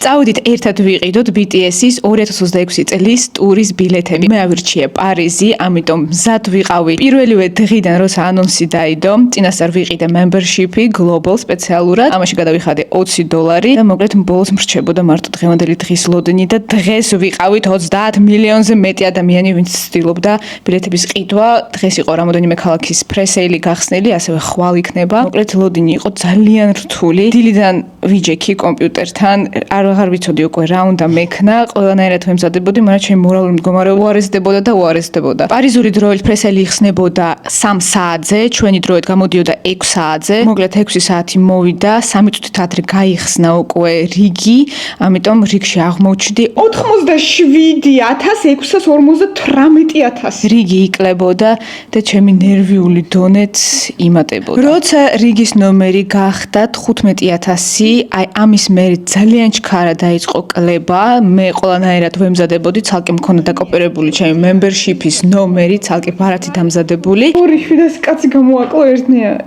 წავედით ერთად ვიყიდოთ BTS-ის 2026 წლის ტურის ბილეთები. მე ავირჩიე პარიზი, ამიტომ მზად ვიყავი პირველივე დღიდან, როცა ანონსი დაიდო. წინასწარ ვიყიდე membership-ი global სპეციალურად. ამაში გადავიხადე $20 და მოკლედ ბოლოს მრჩებოდა მარტო დღევანდელი დღის ლოდნი და დღეს ვიყავით 30 მილიონზე მეტი ადამიანი, ვინც ცდილობდა ბილეთების ყიდვა. დღეს იყო რამოდენიმე ქალაქის პრესეილი გახსნილი, ასევე ხვალ იქნება. მოკლედ ლოდინი იყო ძალიან რთული. დილიდან ვიჯექი კომპიუტერთან, აღარ ვიცოდი უკვე რა უნდა მექნა, ყველანაირად ვემზადებოდი, მაგრამ ჩემი მორალური მდგომარეობა უარესდებოდა. პარიზული დროით პრესელი იხსნებოდა 3 საათზე, ჩვენი დროით გამოდიოდა 6 საათზე. მოკლედ 6 საათი მოვიდა, 3 წუთით ადრე გაიხსნა უკვე რიგი, ამიტომ რიგში აღმოჩნდი 87,648,000. რიგი იკლებოდა და ჩემი ნერვიული დონეც იმატებოდა. როცა რიგის ნომერი გახდა 15,000, აი ამის მერე ძალიან ჩქარა დაიწყო კლება. მე ყველანაირად ვემზადებოდი, ცალკე მქონდა დაკოპირებული ჩემი membership-ის ნომერი, ცალკე ბარათი დამზადებული. 2,700 კაცი გამოაკლო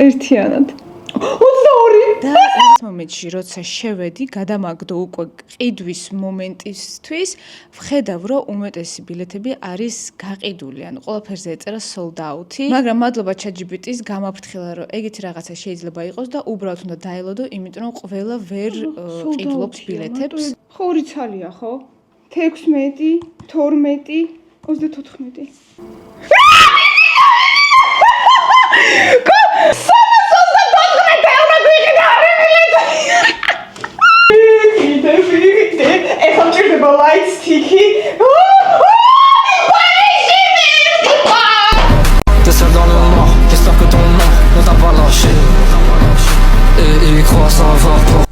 ერთიანად. 22 და რაღაც მომენტში, როცა შევედი, გადამაგდო უკვე ყიდვის მომენტისთვის, ვხედავ, რომ უმეტესი ბილეთები არის გაყიდული, ანუ ყველაფერზე ეწერა sold out-ი, მაგრამ მადლობა ChatGPT-ს გამაფრთხილა, რომ ეგეთი რაღაცა შეიძლება იყოს და უბრალოდ უნდა დაელოდო, იმიტომ რომ ყველა ვერ ყიდულობს ბილეთებს. ხო, რიცალია, ხო? 16, 12, 34. ეხლა მჭირდება light stick-ი. T'es seul dans le noir, j'espère que ton nom ne t'a pas lâché. Et il croit savoir pourquoi.